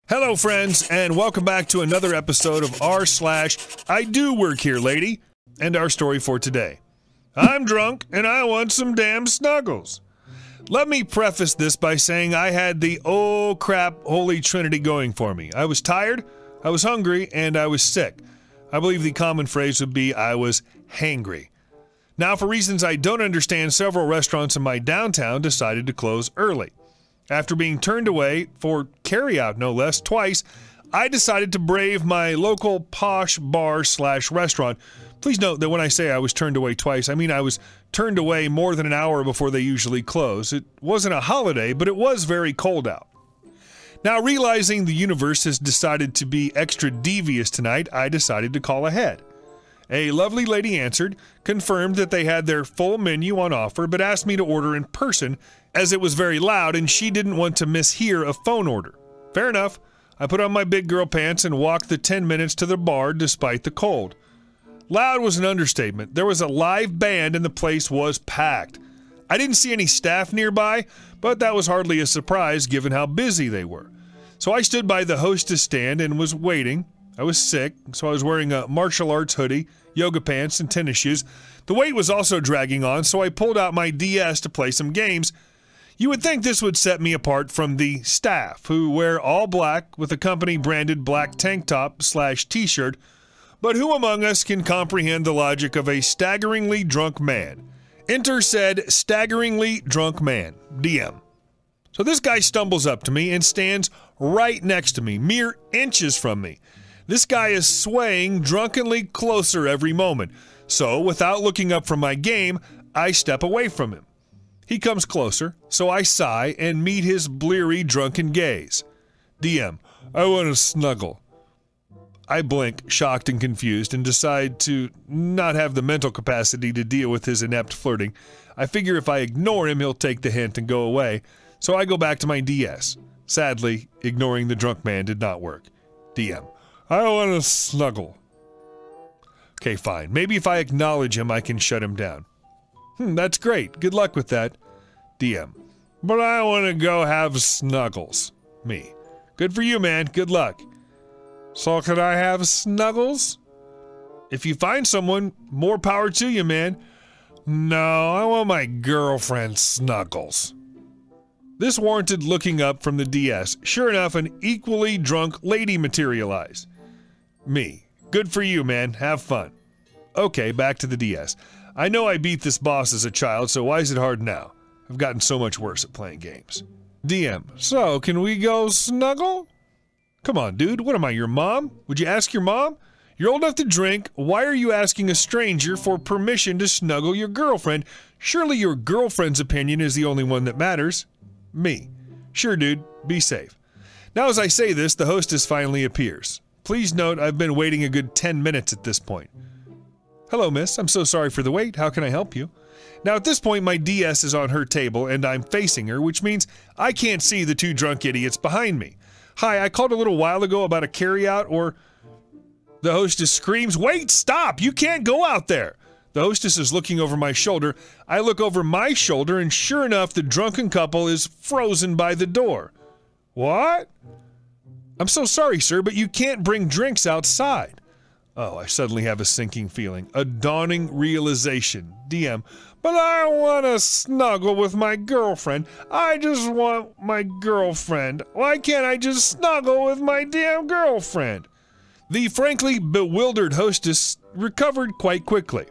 Hello, friends, and welcome back to another episode of r/IDOWorkHereLady, and our story for today. I'm drunk, and I want some damn snuggles. Let me preface this by saying I had the oh crap holy trinity going for me. I was tired, I was hungry, and I was sick. I believe the common phrase would be I was hangry. Now, for reasons I don't understand, several restaurants in my downtown decided to close early. After being turned away, for carryout no less, twice, I decided to brave my local posh bar/restaurant. Please note that when I say I was turned away twice, I mean I was turned away more than an hour before they usually close. It wasn't a holiday, but it was very cold out. Now, realizing the universe has decided to be extra devious tonight, I decided to call ahead. A lovely lady answered, confirmed that they had their full menu on offer, but asked me to order in person as it was very loud and she didn't want to mishear a phone order. Fair enough. I put on my big girl pants and walked the 10 minutes to the bar despite the cold. Loud was an understatement. There was a live band and the place was packed. I didn't see any staff nearby, but that was hardly a surprise given how busy they were. So I stood by the hostess stand and was waiting. I was sick, so I was wearing a martial arts hoodie, yoga pants, and tennis shoes. The wait was also dragging on, so I pulled out my DS to play some games. You would think this would set me apart from the staff, who wear all black with a company-branded black tank top/t-shirt, but who among us can comprehend the logic of a staggeringly drunk man? Enter said staggeringly drunk man, DM. So this guy stumbles up to me and stands right next to me, mere inches from me. This guy is swaying drunkenly closer every moment, so without looking up from my game, I step away from him. He comes closer, so I sigh and meet his bleary, drunken gaze. DM, I want to snuggle. I blink, shocked and confused, and decide to not have the mental capacity to deal with his inept flirting. I figure if I ignore him, he'll take the hint and go away, so I go back to my DS. Sadly, ignoring the drunk man did not work. DM, I want to snuggle. Okay, fine. Maybe if I acknowledge him, I can shut him down. That's great. Good luck with that. DM, but I want to go have snuggles. Me, good for you, man. Good luck. So could I have snuggles? If you find someone, more power to you, man. No, I want my girlfriend snuggles. This warranted looking up from the DS. Sure enough, an equally drunk lady materialized. Me, good for you, man. Have fun. Okay, back to the DS. I know I beat this boss as a child, so why is it hard now? I've gotten so much worse at playing games. DM, so can we go snuggle? Come on, dude, what am I, your mom? Would you ask your mom? You're old enough to drink, why are you asking a stranger for permission to snuggle your girlfriend? Surely your girlfriend's opinion is the only one that matters. Me, sure dude, be safe. Now as I say this, the hostess finally appears. Please note I've been waiting a good 10 minutes at this point. Hello, miss. I'm so sorry for the wait. How can I help you? Now, at this point, my DS is on her table, and I'm facing her, which means I can't see the two drunk idiots behind me. Hi, I called a little while ago about a carryout, or... The hostess screams, wait, stop! You can't go out there! The hostess is looking over my shoulder. I look over my shoulder, and sure enough, the drunken couple is frozen by the door. What? I'm so sorry, sir, but you can't bring drinks outside. Oh, I suddenly have a sinking feeling, a dawning realization. DM, but I want to snuggle with my girlfriend. I just want my girlfriend. Why can't I just snuggle with my damn girlfriend? The frankly bewildered hostess recovered quite quickly.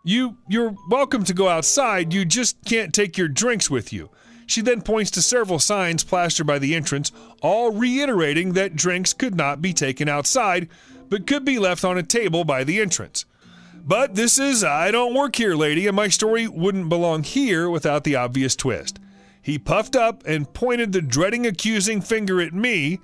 You're welcome to go outside, you just can't take your drinks with you. She then points to several signs plastered by the entrance, all reiterating that drinks could not be taken outside, but could be left on a table by the entrance. But this is I Don't Work Here, Lady, and my story wouldn't belong here without the obvious twist. He puffed up and pointed the dreading accusing finger at me,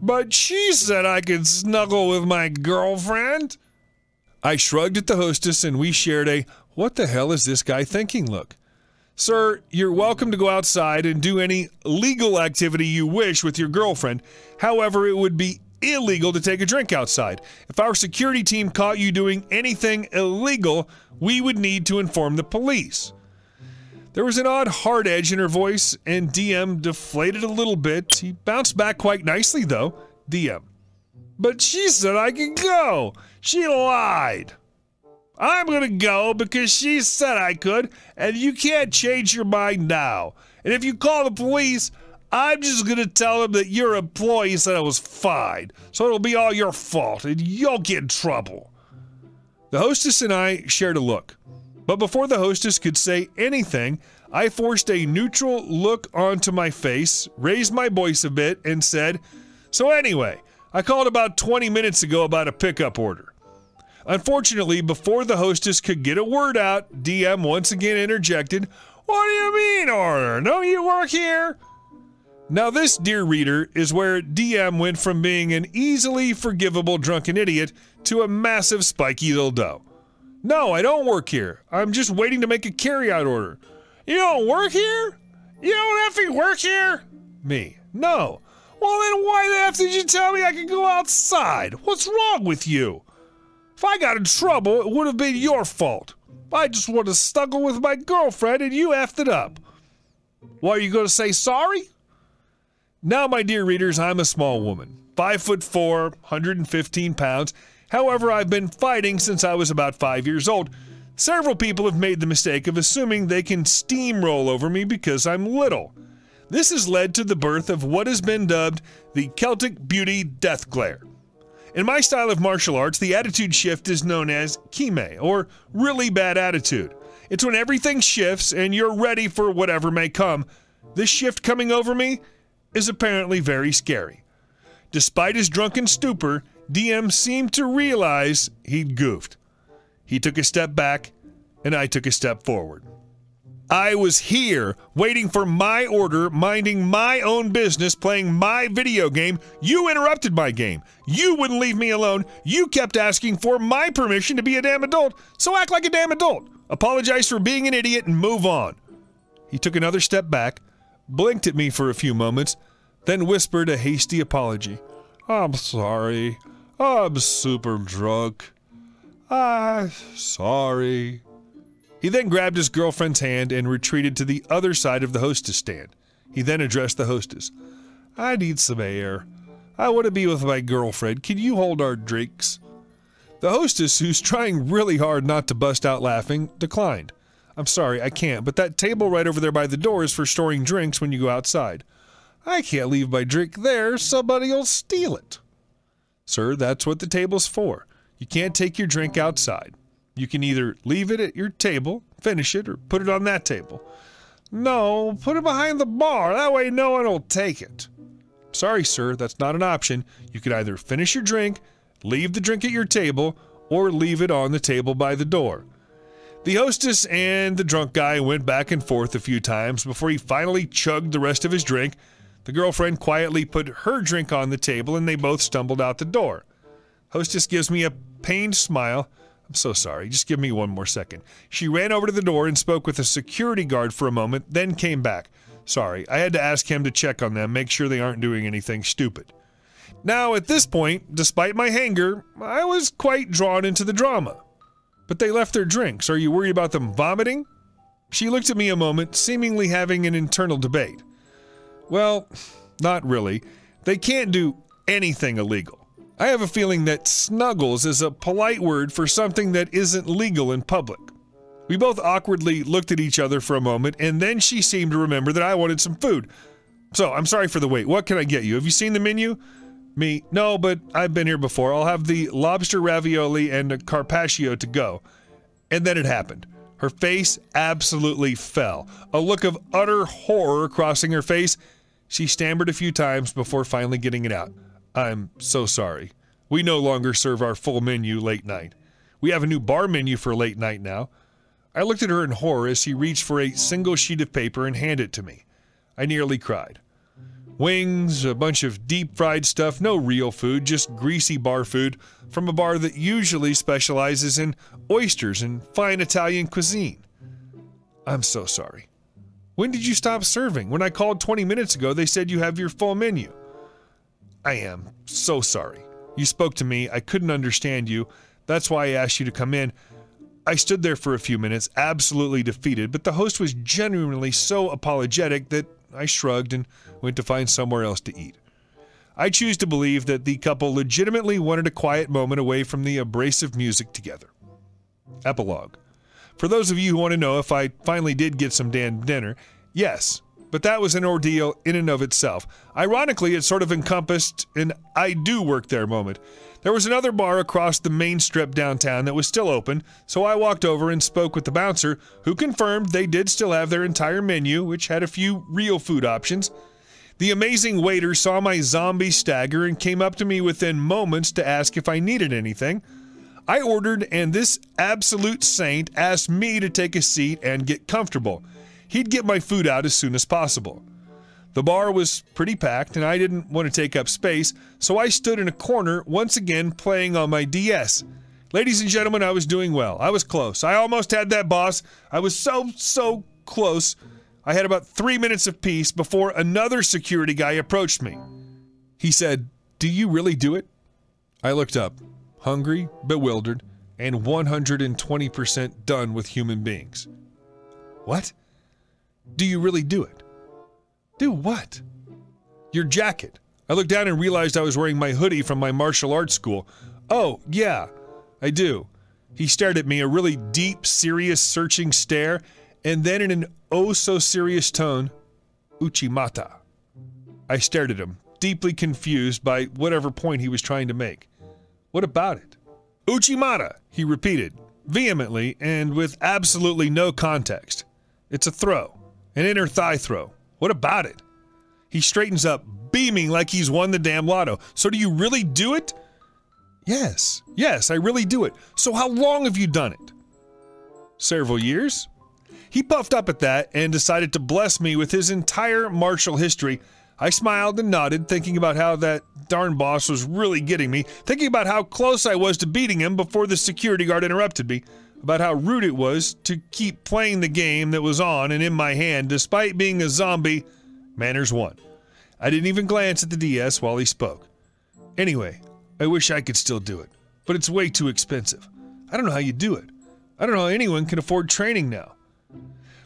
but she said I could snuggle with my girlfriend. I shrugged at the hostess and we shared a, what the hell is this guy thinking look. Sir, you're welcome to go outside and do any legal activity you wish with your girlfriend. However, it would be illegal to take a drink outside. If our security team caught you doing anything illegal, we would need to inform the police. There was an odd hard edge in her voice, and DM deflated a little bit. He bounced back quite nicely, though. DM. But she said I could go. She lied. I'm gonna go because she said I could, and you can't change your mind now. And if you call the police, I'm just gonna tell them that your employee said I was fine. So it'll be all your fault, and you'll get in trouble. The hostess and I shared a look. But before the hostess could say anything, I forced a neutral look onto my face, raised my voice a bit, and said, "So anyway, I called about 20 minutes ago about a pickup order." Unfortunately, before the hostess could get a word out, DM once again interjected, "What do you mean order? Don't you work here?" Now this, dear reader, is where DM went from being an easily forgivable drunken idiot to a massive spiky dildo. "No, I don't work here. I'm just waiting to make a carryout order." "You don't work here? You don't effing work here?" Me. "No." "Well then why the F did you tell me I could go outside? What's wrong with you? If I got in trouble, it would have been your fault. I just want to snuggle with my girlfriend and you effed it up. What, are you going to say sorry?" Now, my dear readers, I'm a small woman. 5'4", 115 pounds. However, I've been fighting since I was about 5 years old. Several people have made the mistake of assuming they can steamroll over me because I'm little. This has led to the birth of what has been dubbed the Celtic Beauty Death Glare. In my style of martial arts, the attitude shift is known as kime, or really bad attitude. It's when everything shifts and you're ready for whatever may come. This shift coming over me is apparently very scary. Despite his drunken stupor, DM seemed to realize he'd goofed. He took a step back, and I took a step forward. I was here, waiting for my order, minding my own business, playing my video game. You interrupted my game. You wouldn't leave me alone. You kept asking for my permission to be a damn adult, so act like a damn adult. Apologize for being an idiot and move on. He took another step back, blinked at me for a few moments, then whispered a hasty apology. "I'm sorry. I'm super drunk. Sorry." He then grabbed his girlfriend's hand and retreated to the other side of the hostess stand. He then addressed the hostess. "I need some air. I want to be with my girlfriend. Can you hold our drinks?" The hostess, who's trying really hard not to bust out laughing, declined. "I'm sorry, I can't, but that table right over there by the door is for storing drinks when you go outside." "I can't leave my drink there. Somebody'll steal it." "Sir, that's what the table's for. You can't take your drink outside. You can either leave it at your table, finish it, or put it on that table." "No, put it behind the bar. That way no one will take it." "Sorry, sir, that's not an option. You can either finish your drink, leave the drink at your table, or leave it on the table by the door." The hostess and the drunk guy went back and forth a few times before he finally chugged the rest of his drink. The girlfriend quietly put her drink on the table and they both stumbled out the door. Hostess gives me a pained smile. "I'm so sorry, just give me one more second." She ran over to the door and spoke with a security guard for a moment, then came back. "Sorry, I had to ask him to check on them, make sure they aren't doing anything stupid." Now, at this point, despite my hanger, I was quite drawn into the drama. "But they left their drinks. Are you worried about them vomiting?" She looked at me a moment, seemingly having an internal debate. "Well, not really. They can't do anything illegal. I have a feeling that snuggles is a polite word for something that isn't legal in public." We both awkwardly looked at each other for a moment, and then she seemed to remember that I wanted some food. "So, I'm sorry for the wait. What can I get you? Have you seen the menu?" Me, "No, but I've been here before. I'll have the lobster ravioli and a carpaccio to go." And then it happened. Her face absolutely fell. A look of utter horror crossing her face. She stammered a few times before finally getting it out. "I'm so sorry. We no longer serve our full menu late night. We have a new bar menu for late night now." I looked at her in horror as she reached for a single sheet of paper and handed it to me. I nearly cried. Wings, a bunch of deep-fried stuff, no real food, just greasy bar food from a bar that usually specializes in oysters and fine Italian cuisine. "I'm so sorry. When did you stop serving? When I called 20 minutes ago, they said you have your full menu." "I am so sorry. You spoke to me. I couldn't understand you. That's why I asked you to come in. I stood there for a few minutes, absolutely defeated, but the host was genuinely so apologetic that I shrugged and went to find somewhere else to eat. I choose to believe that the couple legitimately wanted a quiet moment away from the abrasive music together. Epilogue. For those of you who want to know if I finally did get some damn dinner, yes, but that was an ordeal in and of itself. Ironically, it sort of encompassed an I do work there moment. There was another bar across the main strip downtown that was still open, so I walked over and spoke with the bouncer, who confirmed they did still have their entire menu, which had a few real food options. The amazing waiter saw my zombie stagger and came up to me within moments to ask if I needed anything. I ordered, and this absolute saint asked me to take a seat and get comfortable. He'd get my food out as soon as possible. The bar was pretty packed, and I didn't want to take up space, so I stood in a corner, once again playing on my DS. Ladies and gentlemen, I was doing well. I was close. I almost had that boss. I was so close. I had about 3 minutes of peace before another security guy approached me. He said, "Do you really do it?" I looked up, hungry, bewildered, and 120% done with human beings. What? Do you really do it? Do what? Your jacket. I looked down and realized I was wearing my hoodie from my martial arts school. Oh, yeah, I do. He stared at me, a really deep, serious, searching stare, and then in an oh-so-serious tone, "Uchimata." I stared at him, deeply confused by whatever point he was trying to make. What about it? "Uchimata," he repeated, vehemently and with absolutely no context. It's a throw, an inner thigh throw. What about it? He straightens up, beaming like he's won the damn lotto. So do you really do it? Yes, I really do it. So how long have you done it? Several years. He puffed up at that and decided to bless me with his entire martial history. I smiled and nodded, thinking about how that darn boss was really getting me, thinking about how close I was to beating him before the security guard interrupted me, about how rude it was to keep playing the game that was on and in my hand despite being a zombie. Manners won. I didn't even glance at the DS while he spoke. Anyway, I wish I could still do it, but it's way too expensive. I don't know how you do it. I don't know how anyone can afford training now.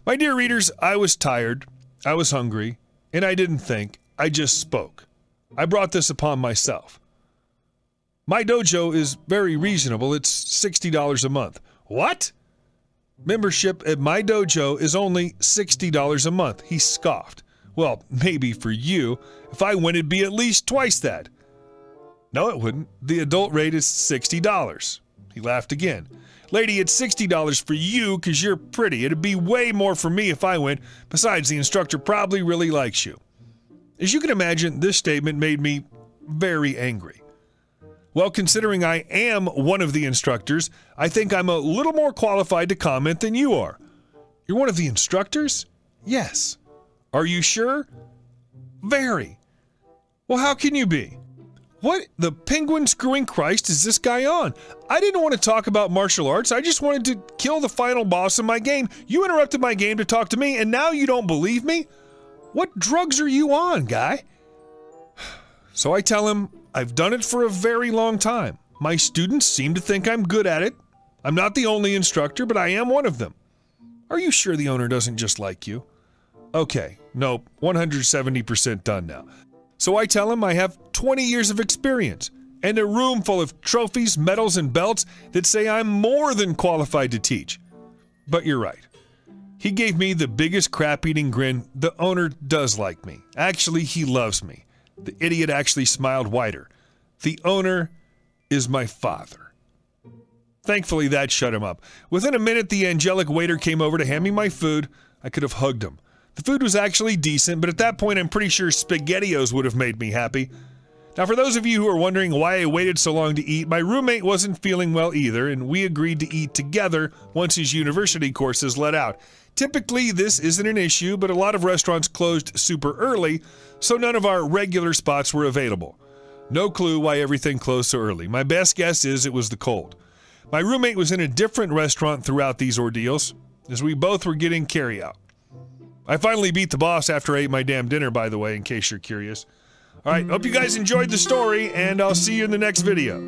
My dear readers, I was tired, I was hungry, and I didn't think, I just spoke. I brought this upon myself. My dojo is very reasonable. It's $60 a month. What? Membership at my dojo is only $60 a month. He scoffed. Well, maybe for you. If I went, it'd be at least twice that. No, it wouldn't. The adult rate is $60. He laughed again. Lady, it's $60 for you because you're pretty. It'd be way more for me if I went. Besides, the instructor probably really likes you. As you can imagine, this statement made me very angry. Well, considering I am one of the instructors, I think I'm a little more qualified to comment than you are. You're one of the instructors? Yes. Are you sure? Very. Well, how can you be? What the penguin screwing Christ is this guy on? I didn't want to talk about martial arts. I just wanted to kill the final boss in my game. You interrupted my game to talk to me, and now you don't believe me? What drugs are you on, guy? So I tell him, I've done it for a very long time. My students seem to think I'm good at it. I'm not the only instructor, but I am one of them. Are you sure the owner doesn't just like you? Okay, nope, 170% done now. So I tell him I have 20 years of experience and a room full of trophies, medals, and belts that say I'm more than qualified to teach. But you're right. He gave me the biggest crap-eating grin. The owner does like me. Actually, he loves me. The idiot actually smiled wider. The owner is my father. Thankfully, that shut him up. Within a minute, the angelic waiter came over to hand me my food. I could have hugged him. The food was actually decent, but at that point, I'm pretty sure SpaghettiOs would have made me happy. Now, for those of you who are wondering why I waited so long to eat, my roommate wasn't feeling well either, and we agreed to eat together once his university courses let out. Typically, this isn't an issue, but a lot of restaurants closed super early, so none of our regular spots were available. No clue why everything closed so early. My best guess is it was the cold. My roommate was in a different restaurant throughout these ordeals, as we both were getting carryout. I finally beat the boss after I ate my damn dinner, by the way, in case you're curious. Alright, hope you guys enjoyed the story, and I'll see you in the next video.